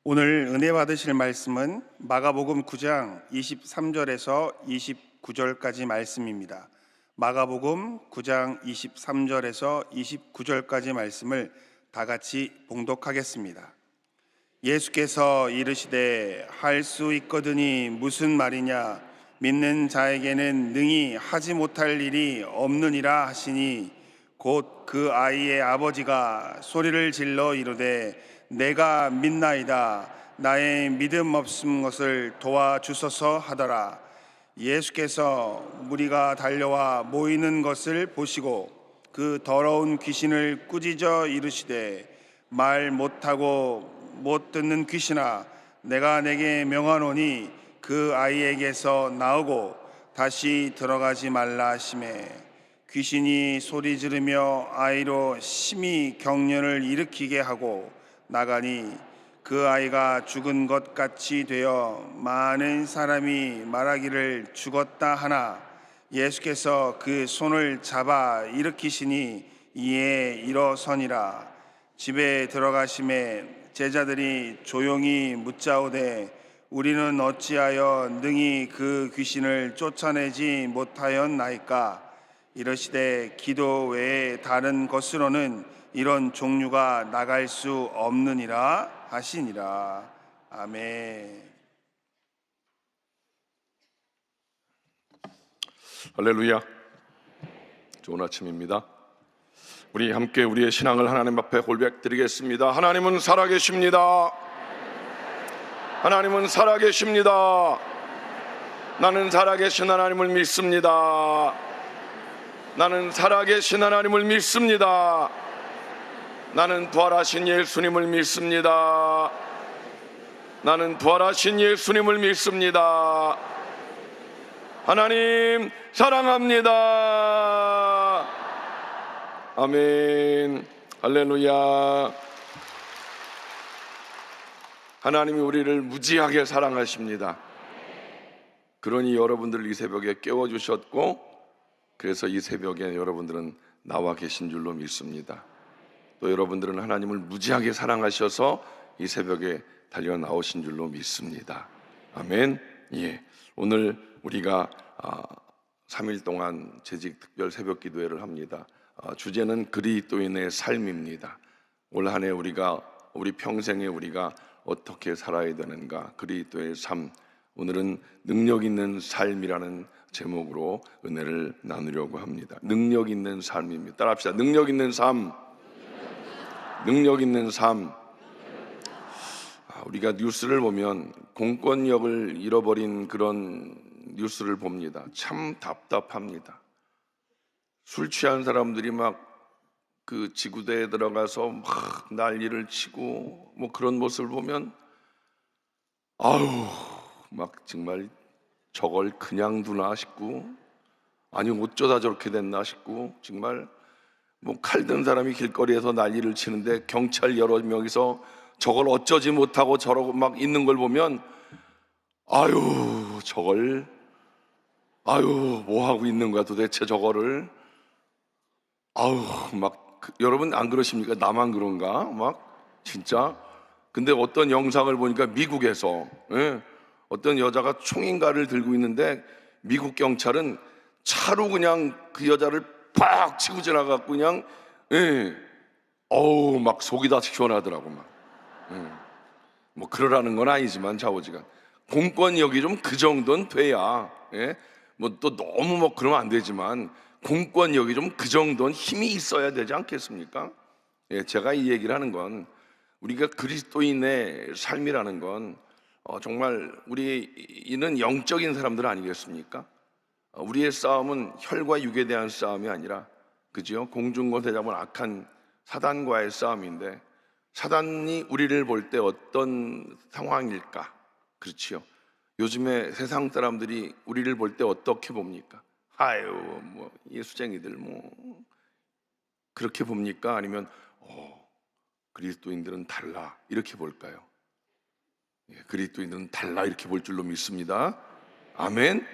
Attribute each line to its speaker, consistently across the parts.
Speaker 1: 오늘 은혜 받으실 말씀은 마가복음 9장 23절에서 29절까지 말씀입니다. 마가복음 9장 23절에서 29절까지 말씀을 다 같이 봉독하겠습니다. 예수께서 이르시되 할 수 있거든이 무슨 말이냐, 믿는 자에게는 능히 하지 못할 일이 없느니라 하시니, 곧 그 아이의 아버지가 소리를 질러 이르되 내가 믿나이다, 나의 믿음 없음 것을 도와주소서 하더라. 예수께서 무리가 달려와 모이는 것을 보시고 그 더러운 귀신을 꾸짖어 이르시되 말 못하고 못 듣는 귀신아, 내가 내게 명하노니 그 아이에게서 나오고 다시 들어가지 말라 하시매, 귀신이 소리 지르며 아이로 심히 경련을 일으키게 하고 나가니 그 아이가 죽은 것 같이 되어 많은 사람이 말하기를 죽었다 하나, 예수께서 그 손을 잡아 일으키시니 이에 일어서니라. 집에 들어가심에 제자들이 조용히 묻자오되 우리는 어찌하여 능히 그 귀신을 쫓아내지 못하였나이까? 이르시되 기도 외에 다른 것으로는 이런 종류가 나갈 수 없느니라 하시니라. 아멘.
Speaker 2: 할렐루야. 좋은 아침입니다. 우리 함께 우리의 신앙을 하나님 앞에 고백드리겠습니다. 하나님은 살아계십니다. 하나님은 살아계십니다. 나는 살아계신 하나님을 믿습니다. 나는 살아계신 하나님을 믿습니다. 나는 부활하신 예수님을 믿습니다. 나는 부활하신 예수님을 믿습니다. 하나님 사랑합니다. 아멘. 할렐루야. 하나님이 우리를 무지하게 사랑하십니다. 그러니 여러분들 이 새벽에 깨워주셨고, 그래서 이 새벽에 여러분들은 나와 계신 줄로 믿습니다. 또 여러분들은 하나님을 무지하게 사랑하셔서 이 새벽에 달려 나오신 줄로 믿습니다. 아멘. 예. 오늘 우리가 3일 동안 재직 특별 새벽 기도회를 합니다. 주제는 그리스도인의 삶입니다. 올 한 해 우리 평생에 우리가 어떻게 살아야 되는가, 그리스도의 삶. 오늘은 능력 있는 삶이라는 제목으로 은혜를 나누려고 합니다. 능력 있는 삶입니다. 따라합시다. 능력 있는 삶. 능력 있는 삶. 우리가 뉴스를 보면 공권력을 잃어버린 그런 뉴스를 봅니다. 참 답답합니다. 술 취한 사람들이 막 그 지구대에 들어가서 막 난리를 치고 뭐 그런 모습을 보면 막 정말 저걸 그냥 두나 싶고, 아니 어쩌다 저렇게 됐나 싶고, 정말 뭐 칼 든 사람이 길거리에서 난리를 치는데 경찰 여러 명이서 저걸 어쩌지 못하고 저러고 막 있는 걸 보면 저걸 뭐 하고 있는 거야 도대체 저거를. 여러분 안 그러십니까? 나만 그런가? 막 진짜. 근데 어떤 영상을 보니까 미국에서 어떤 여자가 총인가를 들고 있는데 미국 경찰은 차로 그냥 그 여자를 팍 치고 지나가고 그냥 막 속이 다 시원하더라고. 뭐 그러라는 건 아니지만 좌우지간 공권력이 좀 그 정도는 돼야, 뭐 또 너무 뭐 그러면 안 되지만 공권력이 좀 그 정도는 힘이 있어야 되지 않겠습니까? 제가 이 얘기를 하는 건, 우리가 그리스도인의 삶이라는 건 정말 우리는 영적인 사람들 아니겠습니까? 우리의 싸움은 혈과 육에 대한 싸움이 아니라, 그죠? 공중과 대장은 악한 사단과의 싸움인데, 사단이 우리를 볼 때 어떤 상황일까? 그렇지요. 요즘에 세상 사람들이 우리를 볼 때 어떻게 봅니까? 뭐 예수쟁이들 뭐 그렇게 봅니까? 아니면 그리스도인들은 달라 이렇게 볼까요? 그리스도인들은 달라 이렇게 볼 줄로 믿습니다. 아멘.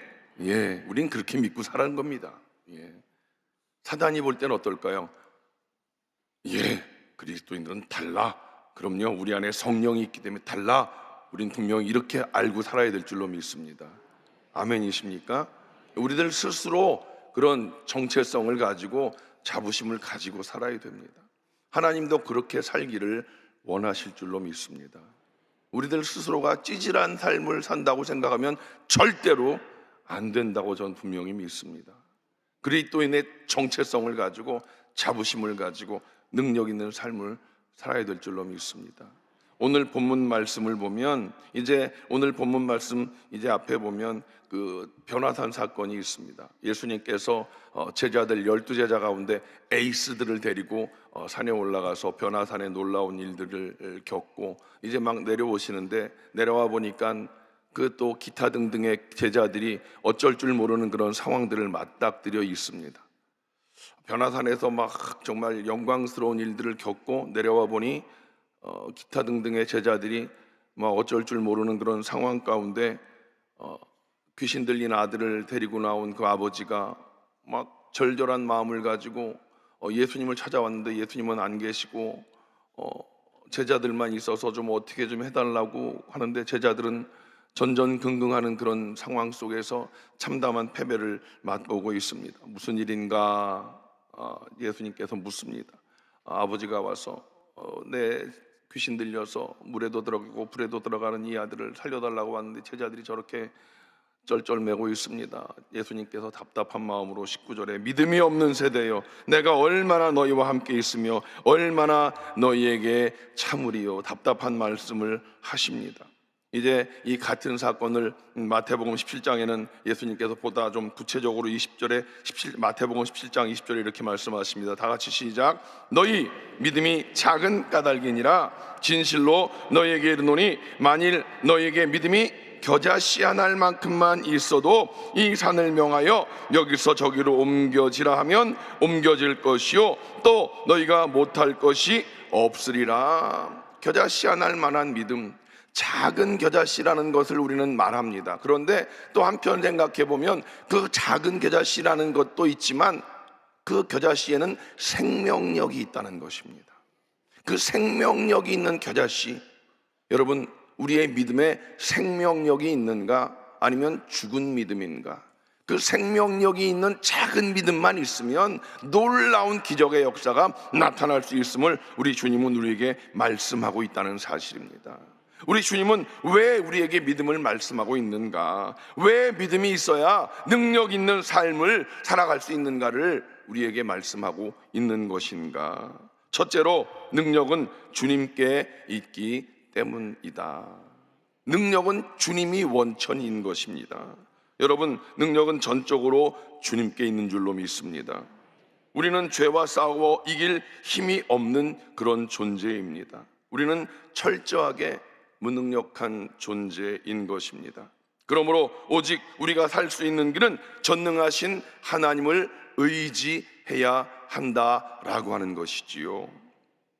Speaker 2: 우린 그렇게 믿고 살아는 겁니다. 사단이 볼 때는 어떨까요? 그리스도인들은 달라, 그럼요, 우리 안에 성령이 있기 때문에 달라. 우린 분명히 이렇게 알고 살아야 될 줄로 믿습니다. 아멘이십니까? 우리들 스스로 그런 정체성을 가지고 자부심을 가지고 살아야 됩니다. 하나님도 그렇게 살기를 원하실 줄로 믿습니다. 우리들 스스로가 찌질한 삶을 산다고 생각하면 절대로 안 된다고 저는 분명히 믿습니다. 그리스도인의 정체성을 가지고 자부심을 가지고 능력 있는 삶을 살아야 될 줄로 믿습니다. 오늘 본문 말씀을 보면 이제 오늘 본문 말씀 이제 앞에 보면 그 변화산 사건이 있습니다. 예수님께서 제자들 12제자 가운데 에이스들을 데리고 산에 올라가서 변화산에 놀라운 일들을 겪고 이제 막 내려오시는데 내려와 보니까 그 또 기타 등등의 제자들이 어쩔 줄 모르는 그런 상황들을 맞닥뜨려 있습니다. 변화산에서 막 정말 영광스러운 일들을 겪고 내려와 보니 기타 등등의 제자들이 막 어쩔 줄 모르는 그런 상황 가운데 귀신 들린 아들을 데리고 나온 그 아버지가 막 절절한 마음을 가지고 예수님을 찾아왔는데 예수님은 안 계시고 제자들만 있어서 좀 어떻게 좀 해달라고 하는데 제자들은 전전긍긍하는 그런 상황 속에서 참담한 패배를 맛보고 있습니다. 무슨 일인가? 예수님께서 묻습니다. 아버지가 와서 내 귀신 들려서 물에도 들어가고 불에도 들어가는 이 아들을 살려달라고 왔는데 제자들이 저렇게 쩔쩔매고 있습니다. 예수님께서 답답한 마음으로 19절에 믿음이 없는 세대여 내가 얼마나 너희와 함께 있으며 얼마나 너희에게 참으리요 답답한 말씀을 하십니다. 이제 이 같은 사건을 마태복음 17장에는 예수님께서 보다 좀 구체적으로 20절에 마태복음 17장 20절에 이렇게 말씀하십니다. 다 같이 시작. 너희 믿음이 작은 까닭이니라 진실로 너희에게 이르노니 만일 너희에게 믿음이 겨자씨 한 알만큼만 있어도 이 산을 명하여 여기서 저기로 옮겨지라 하면 옮겨질 것이요 또 너희가 못할 것이 없으리라. 겨자씨 한 알만한 믿음, 작은 겨자씨라는 것을 우리는 말합니다. 그런데 또 한편 생각해 보면 그 작은 겨자씨라는 것도 있지만 그 겨자씨에는 생명력이 있다는 것입니다. 그 생명력이 있는 겨자씨, 여러분 우리의 믿음에 생명력이 있는가 아니면 죽은 믿음인가? 그 생명력이 있는 작은 믿음만 있으면 놀라운 기적의 역사가 나타날 수 있음을 우리 주님은 우리에게 말씀하고 있다는 사실입니다. 우리 주님은 왜 우리에게 믿음을 말씀하고 있는가? 왜 믿음이 있어야 능력 있는 삶을 살아갈 수 있는가를 우리에게 말씀하고 있는 것인가? 첫째로 능력은 주님께 있기 때문이다. 능력은 주님이 원천인 것입니다. 여러분, 능력은 전적으로 주님께 있는 줄로 믿습니다. 우리는 죄와 싸워 이길 힘이 없는 그런 존재입니다. 우리는 철저하게 무능력한 존재인 것입니다. 그러므로 오직 우리가 살 수 있는 길은 전능하신 하나님을 의지해야 한다라고 하는 것이지요.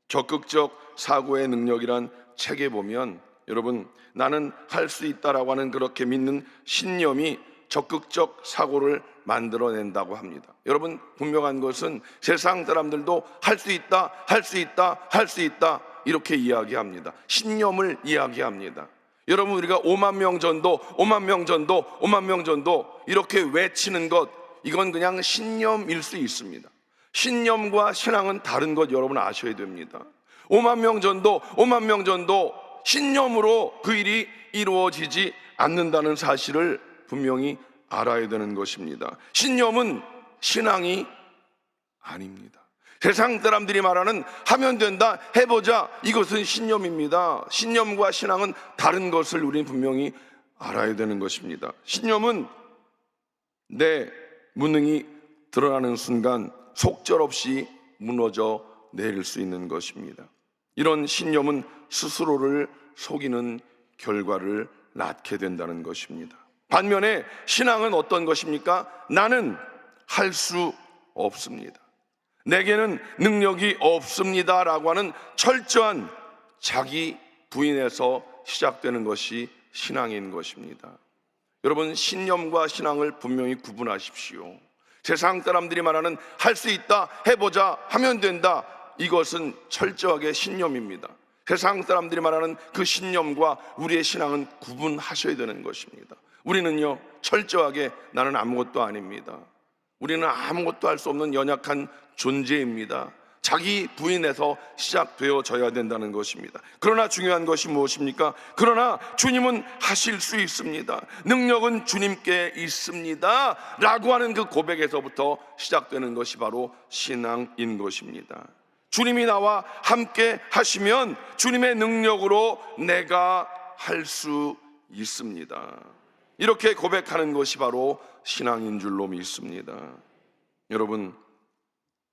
Speaker 2: 적극적 사고의 능력이란 책에 보면 여러분 나는 할 수 있다라고 하는 그렇게 믿는 신념이 적극적 사고를 만들어낸다고 합니다. 여러분 분명한 것은 세상 사람들도 할 수 있다, 할 수 있다, 할 수 있다 이렇게 이야기합니다. 신념을 이야기합니다. 여러분 우리가 5만 명 전도, 5만 명 전도, 5만 명 전도 이렇게 외치는 것 이건 그냥 신념일 수 있습니다. 신념과 신앙은 다른 것 여러분 아셔야 됩니다. 5만 명 전도, 5만 명 전도 신념으로 그 일이 이루어지지 않는다는 사실을 분명히 알아야 되는 것입니다. 신념은 신앙이 아닙니다. 세상 사람들이 말하는 하면 된다, 해보자 이것은 신념입니다. 신념과 신앙은 다른 것을 우리는 분명히 알아야 되는 것입니다. 신념은 내 무능이 드러나는 순간 속절없이 무너져 내릴 수 있는 것입니다. 이런 신념은 스스로를 속이는 결과를 낳게 된다는 것입니다. 반면에 신앙은 어떤 것입니까? 나는 할 수 없습니다. 내게는 능력이 없습니다 라고 하는 철저한 자기 부인에서 시작되는 것이 신앙인 것입니다. 여러분 신념과 신앙을 분명히 구분하십시오. 세상 사람들이 말하는 할 수 있다, 해보자, 하면 된다 이것은 철저하게 신념입니다. 세상 사람들이 말하는 그 신념과 우리의 신앙은 구분하셔야 되는 것입니다. 우리는요, 철저하게 나는 아무것도 아닙니다. 우리는 아무것도 할 수 없는 연약한 존재입니다. 자기 부인에서 시작되어져야 된다는 것입니다. 그러나 중요한 것이 무엇입니까? 그러나 주님은 하실 수 있습니다. 능력은 주님께 있습니다 라고 하는 그 고백에서부터 시작되는 것이 바로 신앙인 것입니다. 주님이 나와 함께 하시면 주님의 능력으로 내가 할 수 있습니다. 이렇게 고백하는 것이 바로 신앙인 줄로 믿습니다. 여러분,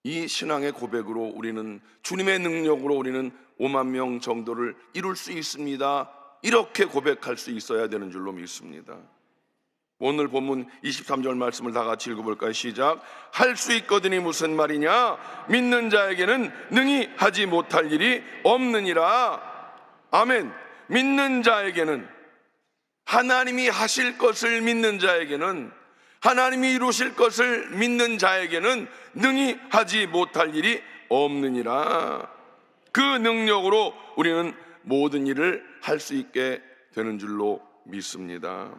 Speaker 2: 이 신앙의 고백으로 우리는 주님의 능력으로 우리는 5만 명 정도를 이룰 수 있습니다, 이렇게 고백할 수 있어야 되는 줄로 믿습니다. 오늘 본문 23절 말씀을 다 같이 읽어볼까요? 시작. 할 수 있거든이 무슨 말이냐? 믿는 자에게는 능히 하지 못할 일이 없느니라. 아멘. 믿는 자에게는, 하나님이 하실 것을 믿는 자에게는, 하나님이 이루실 것을 믿는 자에게는 능히 하지 못할 일이 없느니라. 그 능력으로 우리는 모든 일을 할 수 있게 되는 줄로 믿습니다.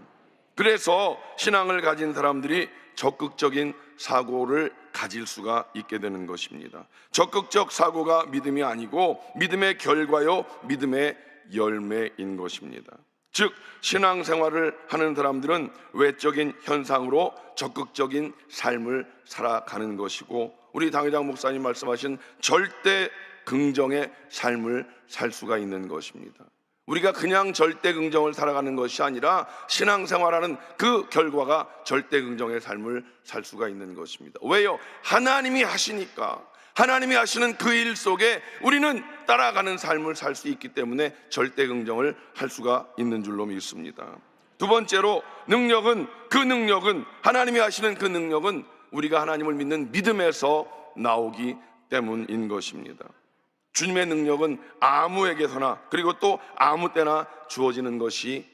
Speaker 2: 그래서 신앙을 가진 사람들이 적극적인 사고를 가질 수가 있게 되는 것입니다. 적극적 사고가 믿음이 아니고 믿음의 결과요, 믿음의 열매인 것입니다. 즉, 신앙생활을 하는 사람들은 외적인 현상으로 적극적인 삶을 살아가는 것이고, 우리 당회장 목사님 말씀하신 절대 긍정의 삶을 살 수가 있는 것입니다. 우리가 그냥 절대 긍정을 살아가는 것이 아니라 신앙생활하는 그 결과가 절대 긍정의 삶을 살 수가 있는 것입니다. 왜요? 하나님이 하시니까. 하나님이 하시는 그 일 속에 우리는 따라가는 삶을 살 수 있기 때문에 절대 긍정을 할 수가 있는 줄로 믿습니다. 두 번째로, 능력은, 하나님이 하시는 그 능력은 우리가 하나님을 믿는 믿음에서 나오기 때문인 것입니다. 주님의 능력은 아무에게서나, 그리고 또 아무 때나 주어지는 것이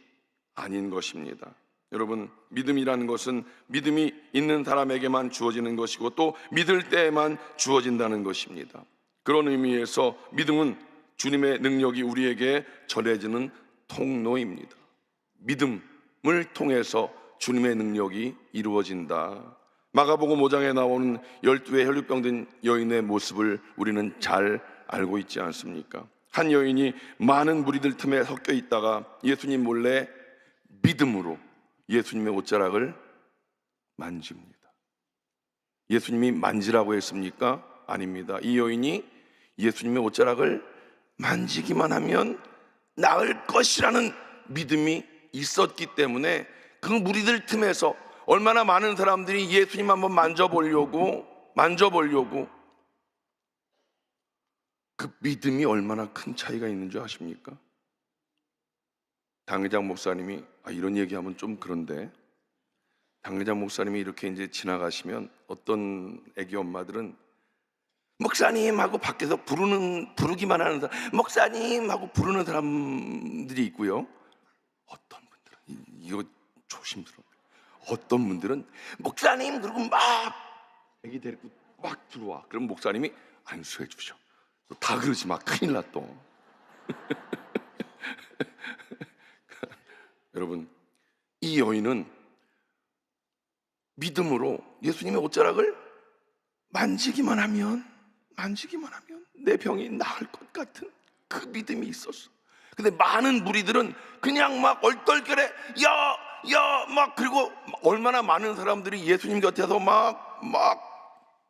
Speaker 2: 아닌 것입니다. 여러분, 믿음이라는 것은 믿음이 있는 사람에게만 주어지는 것이고 또 믿을 때에만 주어진다는 것입니다. 그런 의미에서 믿음은 주님의 능력이 우리에게 전해지는 통로입니다. 믿음을 통해서 주님의 능력이 이루어진다. 마가복음 5장에 나오는 12의 혈루병 든 여인의 모습을 우리는 잘 알고 있지 않습니까? 한 여인이 많은 무리들 틈에 섞여 있다가 예수님 몰래 믿음으로 예수님의 옷자락을 만집니다. 예수님이 만지라고 했습니까? 아닙니다. 이 여인이 예수님의 옷자락을 만지기만 하면 나을 것이라는 믿음이 있었기 때문에 그 무리들 틈에서 얼마나 많은 사람들이 예수님 한번 만져보려고 그 믿음이 얼마나 큰 차이가 있는 줄 아십니까? 당회장 목사님이 이런 얘기하면 좀 그런데, 당회장 목사님이 이렇게 이제 지나가시면 어떤 애기 엄마들은 목사님 하고 밖에서 부르기만 하는 사람, 목사님 하고 부르는 사람들이 있고요. 어떤 분들은, 이거 조심스러워요. 어떤 분들은 목사님 그러고 막 애기 데리고 막 들어와. 그럼 목사님이 안수해 주셔. 다 그러지 마, 큰일 나 또. 여러분, 이 여인은 믿음으로 예수님의 옷자락을 만지기만 하면 내 병이 나을 것 같은 그 믿음이 있었어. 근데 많은 무리들은 그냥 막 얼떨결에 막, 그리고 얼마나 많은 사람들이 예수님 곁에서 막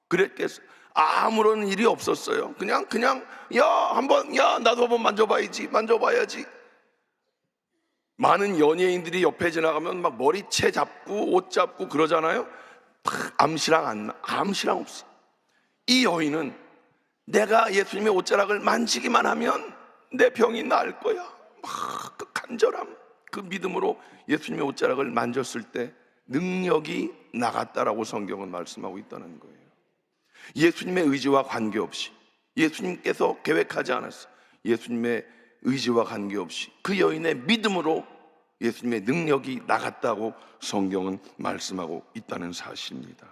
Speaker 2: 그랬겠어. 아무런 일이 없었어요. 그냥 나도 한번 만져봐야지. 많은 연예인들이 옆에 지나가면 막 머리채 잡고 옷 잡고 그러잖아요. 암시랑 없어. 이 여인은 내가 예수님의 옷자락을 만지기만 하면 내 병이 나을 거야. 막 그 간절함, 그 믿음으로 예수님의 옷자락을 만졌을 때 능력이 나갔다라고 성경은 말씀하고 있다는 거예요. 예수님의 의지와 관계없이, 예수님께서 계획하지 않았어. 예수님의 의지와 관계없이 그 여인의 믿음으로 예수님의 능력이 나갔다고 성경은 말씀하고 있다는 사실입니다.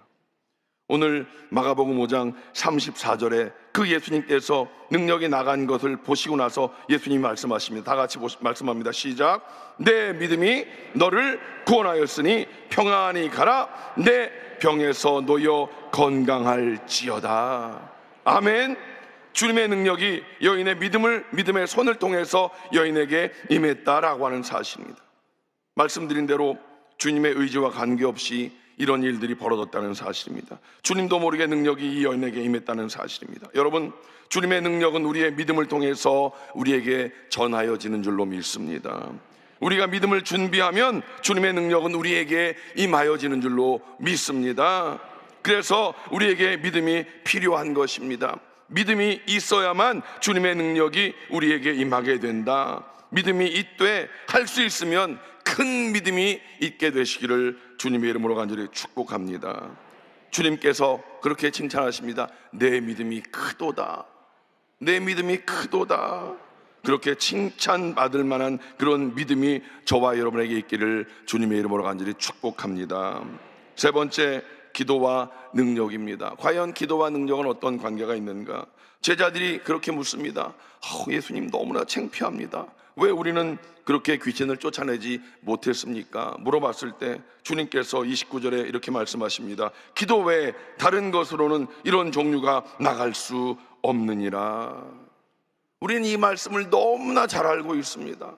Speaker 2: 오늘 마가복음 5장 34절에 그 예수님께서 능력이 나간 것을 보시고 나서 예수님이 말씀하십니다. 다 같이 말씀합니다. 시작. 내 믿음이 너를 구원하였으니 평안히 가라. 내 병에서 놓여 건강할지어다. 아멘. 주님의 능력이 여인의 믿음의 손을 통해서 여인에게 임했다라고 하는 사실입니다. 말씀드린 대로 주님의 의지와 관계없이 이런 일들이 벌어졌다는 사실입니다. 주님도 모르게 능력이 이 여인에게 임했다는 사실입니다. 여러분, 주님의 능력은 우리의 믿음을 통해서 우리에게 전하여지는 줄로 믿습니다. 우리가 믿음을 준비하면 주님의 능력은 우리에게 임하여지는 줄로 믿습니다. 그래서 우리에게 믿음이 필요한 것입니다. 믿음이 있어야만 주님의 능력이 우리에게 임하게 된다. 믿음이 있되 할 수 있으면 큰 믿음이 있게 되시기를 주님의 이름으로 간절히 축복합니다. 주님께서 그렇게 칭찬하십니다. 내 믿음이 크도다. 내 믿음이 크도다. 그렇게 칭찬받을 만한 그런 믿음이 저와 여러분에게 있기를 주님의 이름으로 간절히 축복합니다. 세 번째, 기도와 능력입니다. 과연 기도와 능력은 어떤 관계가 있는가? 제자들이 그렇게 묻습니다. 예수님, 너무나 창피합니다. 왜 우리는 그렇게 귀신을 쫓아내지 못했습니까? 물어봤을 때 주님께서 29절에 이렇게 말씀하십니다. 기도 외에 다른 것으로는 이런 종류가 나갈 수 없느니라. 우리는 이 말씀을 너무나 잘 알고 있습니다.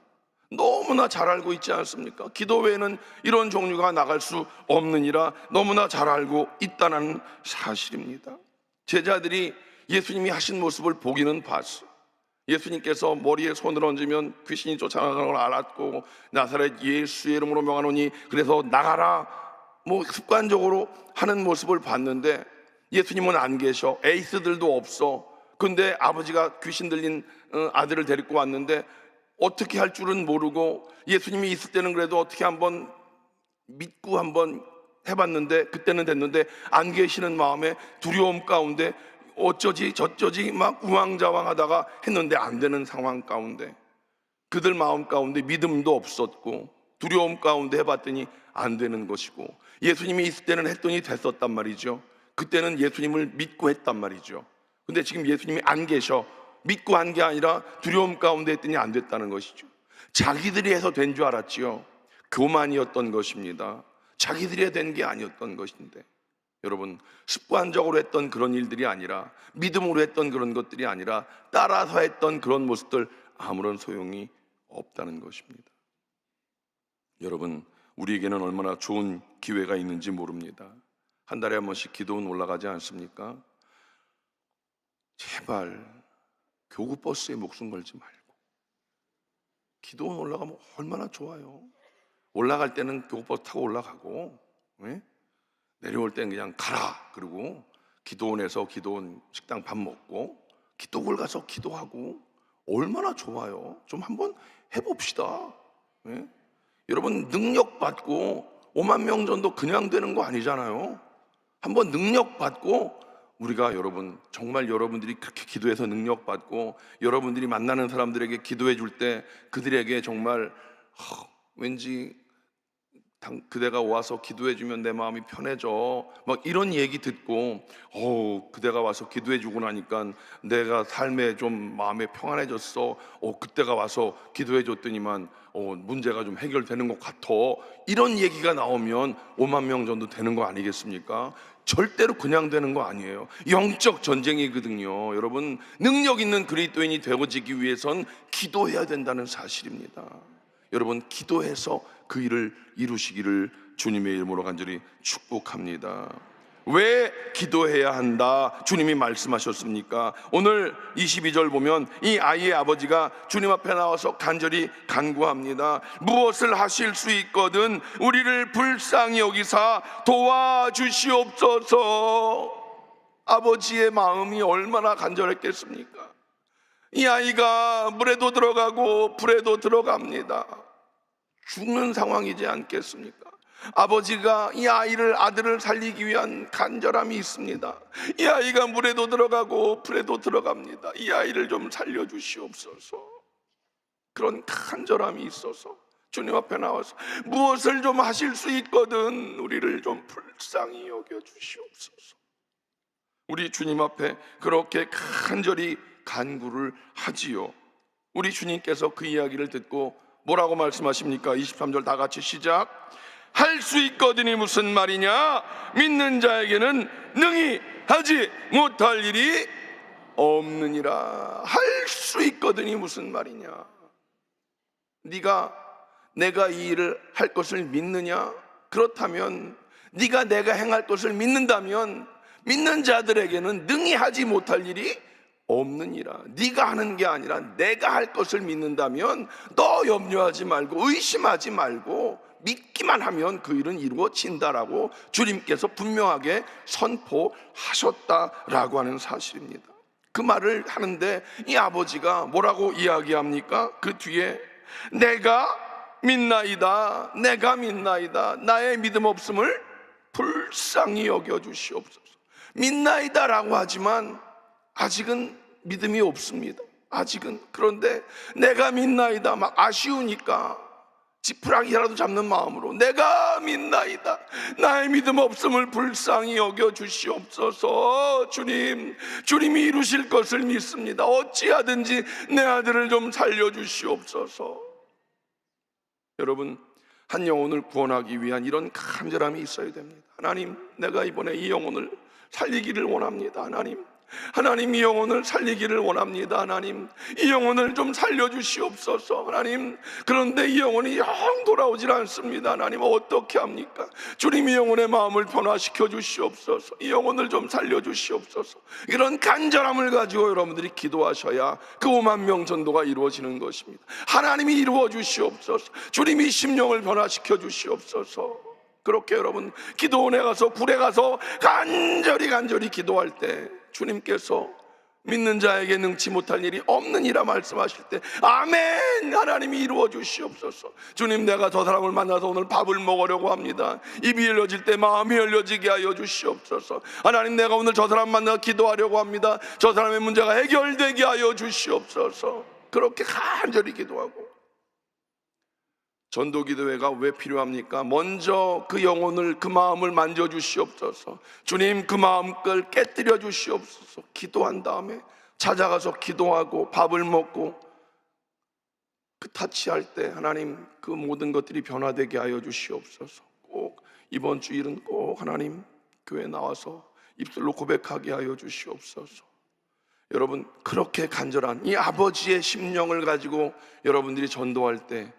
Speaker 2: 너무나 잘 알고 있지 않습니까? 기도 외에는 이런 종류가 나갈 수 없느니라 너무나 잘 알고 있다는 사실입니다. 제자들이 예수님이 하신 모습을 보기는 봤어요. 예수님께서 머리에 손을 얹으면 귀신이 쫓아나가는 걸 알았고, 나사렛 예수의 이름으로 명하노니 그래서 나가라, 습관적으로 하는 모습을 봤는데 예수님은 안 계셔. 에이스들도 없어. 근데 아버지가 귀신 들린 아들을 데리고 왔는데 어떻게 할 줄은 모르고, 예수님이 있을 때는 그래도 어떻게 한번 믿고 한번 해봤는데 그때는 됐는데 안 계시는 마음에 두려움 가운데 어쩌지 저쩌지 막 우왕좌왕하다가 했는데 안 되는 상황 가운데, 그들 마음 가운데 믿음도 없었고 두려움 가운데 해봤더니 안 되는 것이고, 예수님이 있을 때는 했더니 됐었단 말이죠. 그때는 예수님을 믿고 했단 말이죠. 근데 지금 예수님이 안 계셔. 믿고 한 게 아니라 두려움 가운데 했더니 안 됐다는 것이죠. 자기들이 해서 된 줄 알았지요. 교만이었던 것입니다. 자기들이 된 게 아니었던 것인데, 여러분, 습관적으로 했던 그런 일들이 아니라, 믿음으로 했던 그런 것들이 아니라 따라서 했던 그런 모습들, 아무런 소용이 없다는 것입니다. 여러분, 우리에게는 얼마나 좋은 기회가 있는지 모릅니다. 한 달에 한 번씩 기도원 올라가지 않습니까? 제발 교구버스에 목숨 걸지 말고 기도원 올라가면 얼마나 좋아요. 올라갈 때는 교구버스 타고 올라가고, 내려올 때는 그냥 가라. 그리고 기도원에서 기도원 식당 밥 먹고 기도골 가서 기도하고 얼마나 좋아요. 좀 한번 해봅시다. 여러분, 능력 받고 5만 명 정도 그냥 되는 거 아니잖아요. 한번 능력 받고, 우리가 여러분 정말 여러분들이 그렇게 기도해서 능력 받고 여러분들이 만나는 사람들에게 기도해 줄 때 그들에게 정말 왠지 그대가 와서 기도해 주면 내 마음이 편해져, 막 이런 얘기 듣고 그대가 와서 기도해 주고 나니까 내가 삶에 좀 마음에 평안해졌어. 그때가 와서 기도해 줬더니만 문제가 좀 해결되는 것 같아. 이런 얘기가 나오면 5만 명 정도 되는 거 아니겠습니까? 절대로 그냥 되는 거 아니에요. 영적 전쟁이거든요. 여러분, 능력 있는 그리스도인이 되어지기 위해선 기도해야 된다는 사실입니다. 여러분, 기도해서 그 일을 이루시기를 주님의 이름으로 간절히 축복합니다. 왜 기도해야 한다 주님이 말씀하셨습니까? 오늘 22절 보면 이 아이의 아버지가 주님 앞에 나와서 간절히 간구합니다. 무엇을 하실 수 있거든 우리를 불쌍히 여기사 도와주시옵소서. 아버지의 마음이 얼마나 간절했겠습니까? 이 아이가 물에도 들어가고 불에도 들어갑니다. 죽는 상황이지 않겠습니까? 아버지가 이 아들을 살리기 위한 간절함이 있습니다. 이 아이가 물에도 들어가고 불에도 들어갑니다. 이 아이를 좀 살려주시옵소서. 그런 간절함이 있어서 주님 앞에 나와서 무엇을 좀 하실 수 있거든 우리를 좀 불쌍히 여겨주시옵소서. 우리 주님 앞에 그렇게 간절히 간구를 하지요. 우리 주님께서 그 이야기를 듣고 뭐라고 말씀하십니까? 23절 다 같이 시작. 할 수 있거든이 무슨 말이냐? 믿는 자에게는 능히 하지 못할 일이 없느니라. 할 수 있거든이 무슨 말이냐? 내가 이 일을 할 것을 믿느냐? 그렇다면 네가 내가 행할 것을 믿는다면 믿는 자들에게는 능히 하지 못할 일이 없느니라. 네가 하는 게 아니라 내가 할 것을 믿는다면 너 염려하지 말고 의심하지 말고 믿기만 하면 그 일은 이루어진다라고 주님께서 분명하게 선포하셨다라고 하는 사실입니다. 그 말을 하는데 이 아버지가 뭐라고 이야기합니까? 그 뒤에 내가 믿나이다, 내가 믿나이다, 나의 믿음 없음을 불쌍히 여겨주시옵소서. 믿나이다라고 하지만 아직은 믿음이 없습니다. 아직은. 그런데 내가 믿나이다 막 아쉬우니까 지푸라기라도 잡는 마음으로 내가 믿나이다, 나의 믿음 없음을 불쌍히 여겨주시옵소서. 주님이 이루실 것을 믿습니다. 어찌하든지 내 아들을 좀 살려주시옵소서. 여러분, 한 영혼을 구원하기 위한 이런 간절함이 있어야 됩니다. 하나님, 내가 이번에 이 영혼을 살리기를 원합니다. 하나님 이 영혼을 살리기를 원합니다. 하나님 이 영혼을 좀 살려주시옵소서. 하나님, 그런데 이 영혼이 영 돌아오질 않습니다. 하나님 어떻게 합니까? 주님 이 영혼의 마음을 변화시켜 주시옵소서. 이 영혼을 좀 살려주시옵소서. 이런 간절함을 가지고 여러분들이 기도하셔야 그 5만 명 전도가 이루어지는 것입니다. 하나님이 이루어 주시옵소서. 주님이 심령을 변화시켜 주시옵소서. 그렇게 여러분 기도원에 가서 굴에 가서 간절히 기도할 때 주님께서 믿는 자에게 능치 못할 일이 없느니라 말씀하실 때 아멘, 하나님이 이루어 주시옵소서. 주님, 내가 저 사람을 만나서 오늘 밥을 먹으려고 합니다. 입이 열려질 때 마음이 열려지게 하여 주시옵소서. 하나님, 내가 오늘 저 사람 만나 기도하려고 합니다. 저 사람의 문제가 해결되게 하여 주시옵소서. 그렇게 간절히 기도하고. 전도기도회가 왜 필요합니까? 먼저 그 영혼을, 그 마음을 만져주시옵소서. 주님, 그 마음을 깨뜨려 주시옵소서. 기도한 다음에 찾아가서 기도하고 밥을 먹고 그 타치할 때 하나님 그 모든 것들이 변화되게 하여 주시옵소서. 꼭 이번 주일은 꼭 하나님 교회 나와서 입술로 고백하게 하여 주시옵소서. 여러분, 그렇게 간절한 이 아버지의 심령을 가지고 여러분들이 전도할 때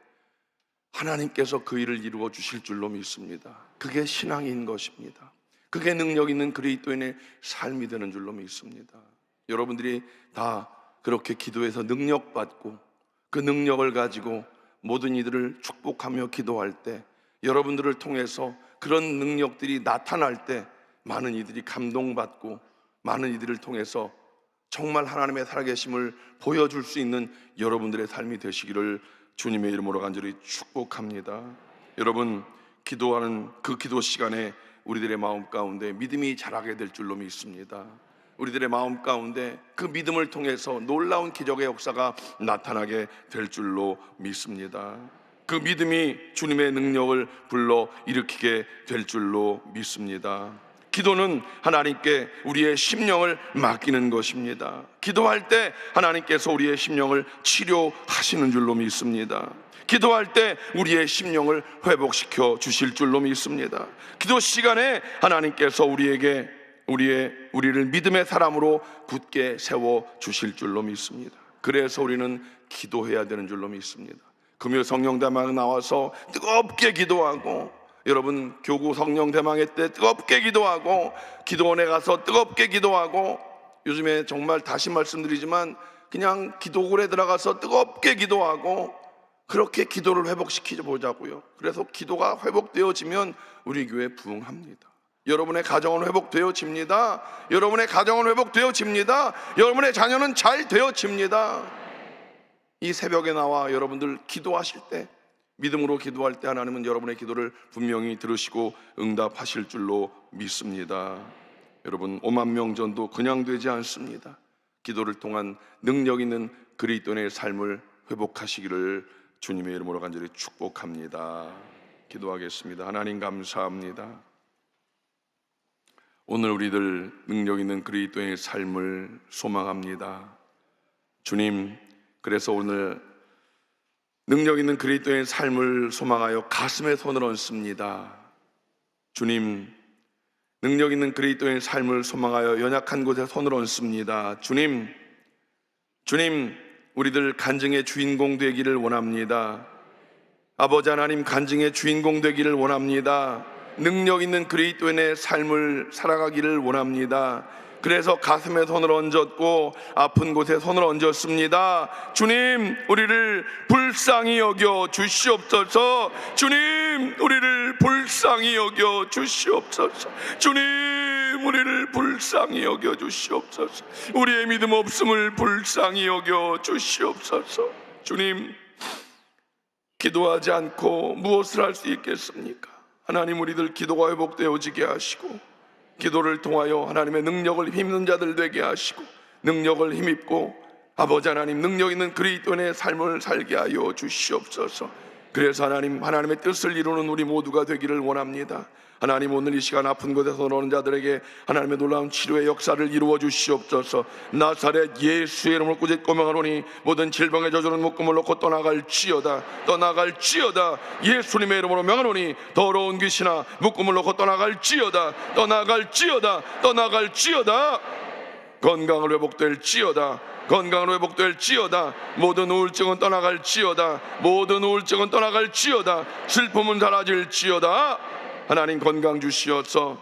Speaker 2: 하나님께서 그 일을 이루어 주실 줄로 믿습니다. 그게 신앙인 것입니다. 그게 능력 있는 그리스도인의 삶이 되는 줄로 믿습니다. 여러분들이 다 그렇게 기도해서 능력받고 그 능력을 가지고 모든 이들을 축복하며 기도할 때 여러분들을 통해서 그런 능력들이 나타날 때 많은 이들이 감동받고 많은 이들을 통해서 정말 하나님의 살아계심을 보여줄 수 있는 여러분들의 삶이 되시기를 주님의 이름으로 간절히 축복합니다. 여러분, 기도하는 그 기도 시간에 우리들의 마음 가운데 믿음이 자라게 될 줄로 믿습니다. 우리들의 마음 가운데 그 믿음을 통해서 놀라운 기적의 역사가 나타나게 될 줄로 믿습니다. 그 믿음이 주님의 능력을 불러 일으키게 될 줄로 믿습니다. 기도는 하나님께 우리의 심령을 맡기는 것입니다. 기도할 때 하나님께서 우리의 심령을 치료하시는 줄로 믿습니다. 기도할 때 우리의 심령을 회복시켜 주실 줄로 믿습니다. 기도 시간에 하나님께서 우리를 믿음의 사람으로 굳게 세워 주실 줄로 믿습니다. 그래서 우리는 기도해야 되는 줄로 믿습니다. 금요 성령대망 나와서 뜨겁게 기도하고, 여러분 교구 성령대망회 때 뜨겁게 기도하고, 기도원에 가서 뜨겁게 기도하고, 요즘에 정말 다시 말씀드리지만 그냥 기도굴에 들어가서 뜨겁게 기도하고 그렇게 기도를 회복시키자 보자고요. 그래서 기도가 회복되어지면 우리 교회 부흥합니다. 여러분의 가정은 회복되어집니다. 여러분의 가정은 회복되어집니다. 여러분의 자녀는 잘 되어집니다. 이 새벽에 나와 여러분들 기도하실 때, 믿음으로 기도할 때 하나님은 여러분의 기도를 분명히 들으시고 응답하실 줄로 믿습니다. 여러분, 5만 명 전도 그냥 되지 않습니다. 기도를 통한 능력 있는 그리스도인의 삶을 회복하시기를 주님의 이름으로 간절히 축복합니다. 기도하겠습니다. 하나님 감사합니다. 오늘 우리들 능력 있는 그리스도의 삶을 소망합니다. 주님, 그래서 오늘 능력 있는 그리스도의 삶을 소망하여 가슴에 손을 얹습니다. 주님, 능력 있는 그리스도의 삶을 소망하여 연약한 곳에 손을 얹습니다. 주님, 우리들 간증의 주인공 되기를 원합니다. 아버지 하나님, 간증의 주인공 되기를 원합니다. 능력 있는 그리스도인의 삶을 살아가기를 원합니다. 그래서 가슴에 손을 얹었고 아픈 곳에 손을 얹었습니다. 주님, 우리를 불쌍히 여겨 주시옵소서. 주님, 우리를 불쌍히 여겨 주시옵소서. 주님, 우리를 불쌍히 여겨 주시옵소서. 우리의 믿음 없음을 불쌍히 여겨 주시옵소서. 주님, 기도하지 않고 무엇을 할 수 있겠습니까? 하나님, 우리들 기도가 회복되어지게 하시고 기도를 통하여 하나님의 능력을 힘입는 자들 되게 하시고 능력을 힘입고 아버지 하나님, 능력 있는 그리스도인의 삶을 살게 하여 주시옵소서. 그래서 하나님의 뜻을 이루는 우리 모두가 되기를 원합니다. 하나님, 오늘 이 시간 아픈 곳에서 오는 자들에게 하나님의 놀라운 치료의 역사를 이루어 주시옵소서. 나사렛 예수의 이름으로 꾸짖고 명하노니 모든 질병의 저주는 묶음을 놓고 떠나갈지어다. 예수님의 이름으로 명하노니 더러운 귀신아 묶음을 놓고 떠나갈지어다. 건강을 회복될지어다. 모든 우울증은 떠나갈지어다. 슬픔은 사라질지어다. 하나님, 건강 주시어서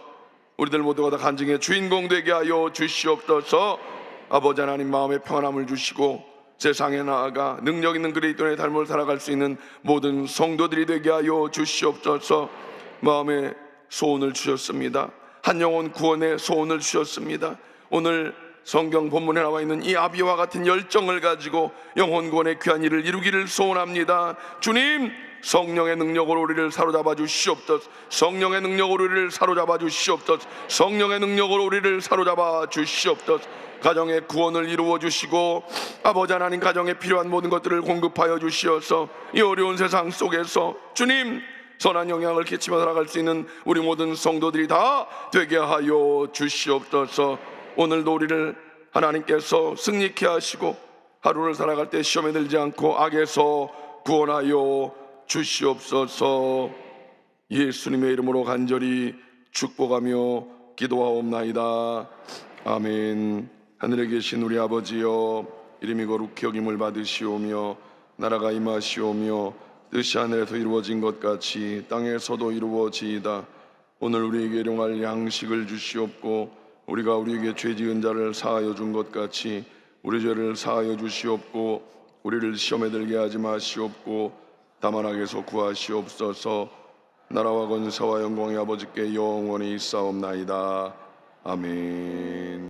Speaker 2: 우리들 모두가 다 간증의 주인공 되게 하여 주시옵소서. 아버지 하나님, 마음의 평안함을 주시고 세상에 나아가 능력 있는 그리스도의 삶을 살아갈 수 있는 모든 성도들이 되게 하여 주시옵소서. 마음의 소원을 주셨습니다. 한 영혼 구원의 소원을 주셨습니다. 오늘 성경 본문에 나와 있는 이 아비와 같은 열정을 가지고 영혼 구원의 귀한 일을 이루기를 소원합니다. 주님, 성령의 능력으로 우리를 사로잡아 주시옵소서. 가정의 구원을 이루어 주시고 아버지 하나님, 가정에 필요한 모든 것들을 공급하여 주시어서 이 어려운 세상 속에서 주님, 선한 영향을 끼치며 살아갈 수 있는 우리 모든 성도들이 다 되게 하여 주시옵소서. 오늘도 우리를 하나님께서 승리케 하시고 하루를 살아갈 때 시험에 들지 않고 악에서 구원하여 주시옵소서. 예수님의 이름으로 간절히 축복하며 기도하옵나이다. 아멘. 하늘에 계신 우리 아버지여, 이름이 거룩히 여김을 받으시오며 나라가 임하시오며 뜻이 하늘에서 이루어진 것 같이 땅에서도 이루어지이다. 오늘 우리에게 일용할 양식을 주시옵고 우리가 우리에게 죄 지은 자를 사하여 준 것 같이 우리 죄를 사하여 주시옵고 우리를 시험에 들게 하지 마시옵고 다만 악에서 구하시옵소서. 나라와 권세와 영광이 아버지께 영원히 있사옵나이다. 아멘.